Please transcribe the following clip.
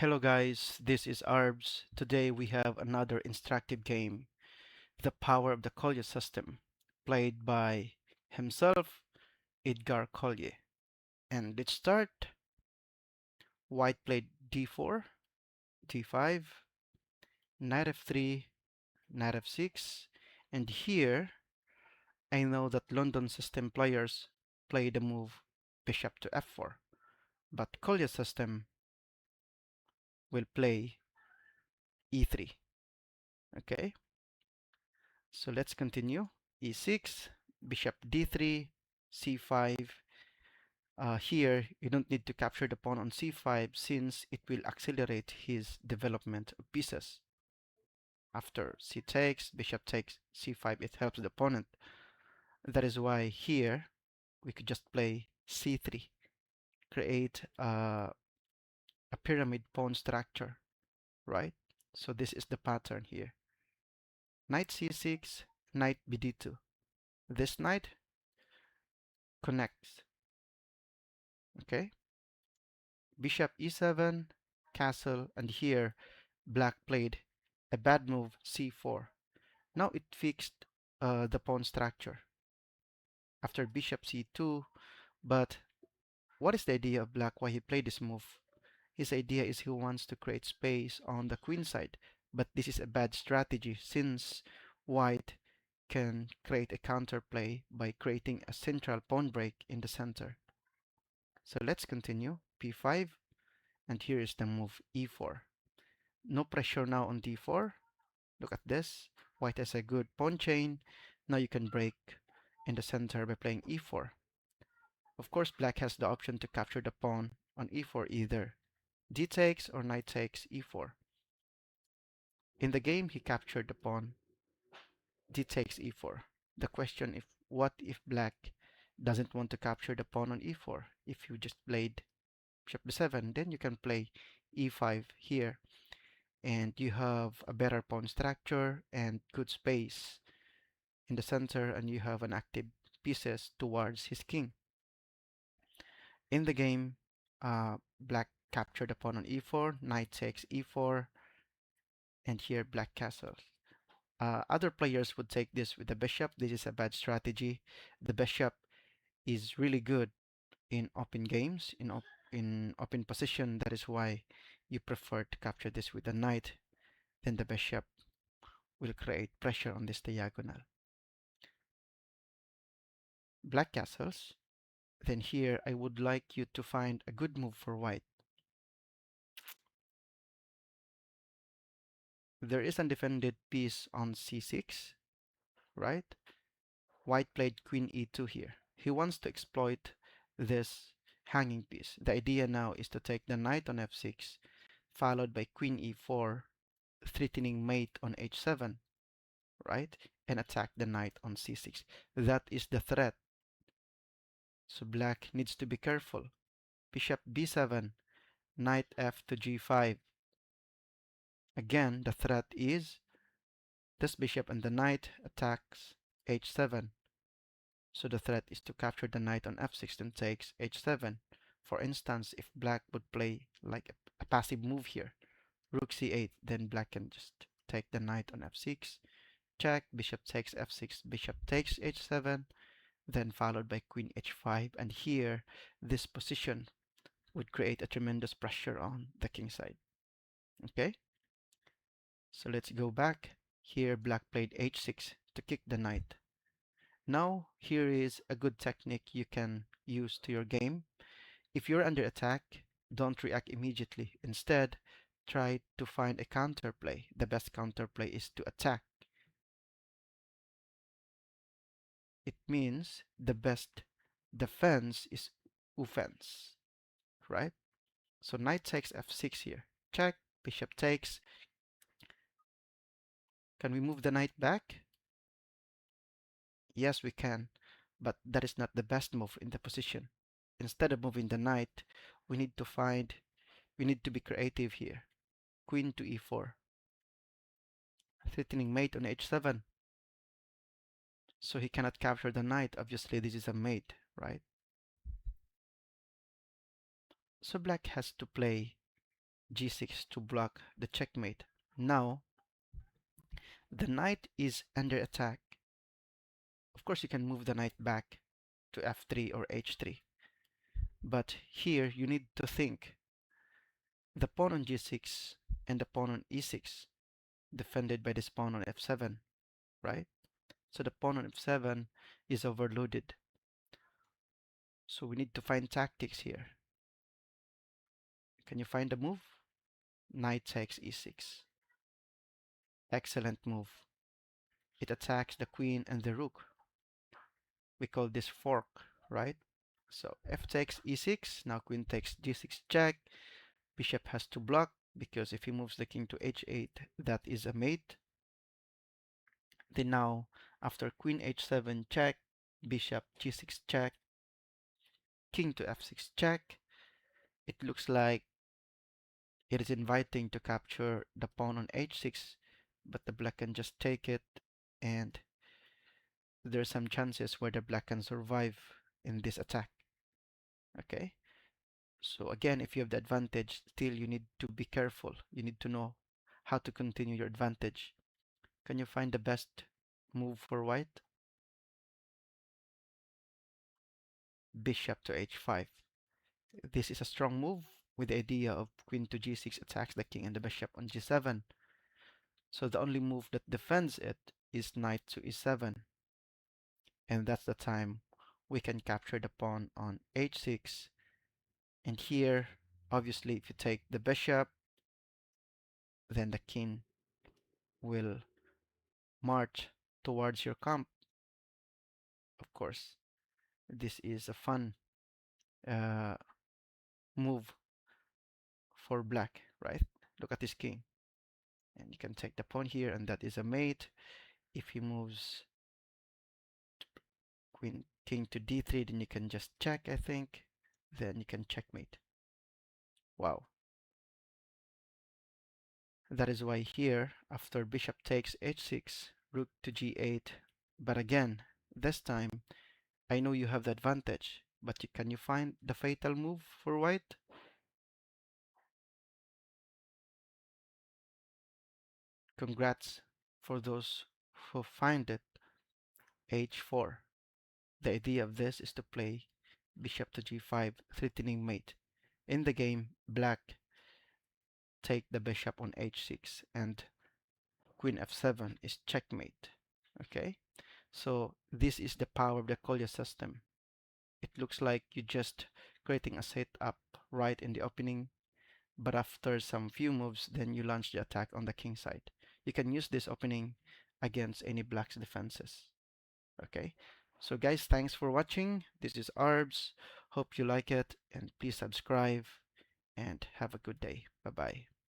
Hello guys, this is Arbz. Today we have another instructive game, The Power of the Colle System, played by himself, Edgar Colle. And let's start. White played d4, d5, knight f3, knight f6, and here I know that London system players play the move bishop to f4, but Colle system will play e3. Okay, so let's continue. e6, bishop d3, c5. Here, you don't need to capture the pawn on c5 since it will accelerate his development of pieces. After c takes, bishop takes, c5, it helps the opponent. That is why here we could just play c3, create a pyramid pawn structure, right? So this is the pattern here. Knight c6, knight bd2. This knight connects, okay? Bishop e7, castle, and here black played a bad move c4. Now it fixed the pawn structure after bishop c2, but what is the idea of black why he played this move? His idea is he wants to create space on the queen side, but this is a bad strategy since white can create a counterplay by creating a central pawn break in the center. So let's continue. p5, and here is the move e4. No pressure now on d4. Look at this. White has a good pawn chain. Now you can break in the center by playing e4. Of course, black has the option to capture the pawn on e4 either d takes or knight takes e4. In the game, he captured the pawn d takes e4. The question is, what if black doesn't want to capture the pawn on e4? If you just played bishop b7, then you can play e5 here, and you have a better pawn structure and good space in the center, and you have an active pieces towards his king. In the game, black captured the pawn on e4, knight takes e4, and here black castles. Other players would take this with the bishop. This is a bad strategy. The bishop is really good in open games, in open position. That is why you prefer to capture this with the knight. Then the bishop will create pressure on this diagonal. Black castles. Then here I would like you to find a good move for white. There is undefended piece on c6, right? White played queen e2 here. He wants to exploit this hanging piece. The idea now is to take the knight on f6, followed by queen e4, threatening mate on h7, right? And attack the knight on c6. That is the threat. So black needs to be careful. Bishop b7, knight f to g5. Again, the threat is this bishop and the knight attacks h7. So the threat is to capture the knight on f6 and takes h7. For instance, if black would play like a passive move here, rook c8, then black can just take the knight on f6, check, bishop takes f6, bishop takes h7, then followed by queen h5, and here this position would create a tremendous pressure on the king side. Okay, so let's go back. Here black played h6 to kick the knight. Now here is a good technique you can use to your game. If you're under attack, don't react immediately. Instead, try to find a counterplay. The best counterplay is to attack. It means the best defense is offense, right? So knight takes f6 here. Check, bishop takes. Can we move the knight back? Yes, we can, but that is not the best move in the position. Instead of moving the knight, we need to be creative here. Queen to e4, threatening mate on h7. So he cannot capture the knight. Obviously, this is a mate, right? So black has to play g6 to block the checkmate. Now, the knight is under attack. Of course, you can move the knight back to f3 or h3. But here, you need to think. The pawn on g6 and the pawn on e6 defended by this pawn on f7, right? So the pawn on f7 is overloaded. So we need to find tactics here. Can you find the move? Knight takes e6. Excellent move. It attacks the queen and the rook. We call this fork, right? So f takes e6. Now queen takes g6 check. Bishop has to block because if he moves the king to h8, that is a mate. Then now, after queen h7 check, bishop g6 check, king to f6 check, it looks like it is inviting to capture the pawn on h6, but the black can just take it, and there are some chances where the black can survive in this attack. Okay, so again, if you have the advantage, still you need to be careful. You need to know how to continue your advantage. Can you find the best move for white? Bishop to h5. This is a strong move with the idea of queen to g6 attacks the king and the bishop on g7. So the only move that defends it is knight to e7. And that's the time we can capture the pawn on h6. And here, obviously, if you take the bishop, then the king will march towards your camp. Of course, this is a fun uh, move for black, right? Look at this king. And you can take the pawn here, and that is a mate. If he moves queen king to d3, then you can just check, I think. Then you can checkmate. Wow. That is why here, after bishop takes h6, rook to g8. But again, this time, I know you have the advantage. But can you find the fatal move for white? Congrats for those who find it. h4. The idea of this is to play bishop to g5, threatening mate. In the game, black take the bishop on h6 and queen f7 is checkmate. Okay, so this is the power of the Colle system. It looks like you just creating a setup right in the opening, but after some few moves, then you launch the attack on the king side. You can use this opening against any black's defenses. Okay, so guys, thanks for watching. This is Arbz. Hope you like it, and please subscribe and have a good day. Bye bye.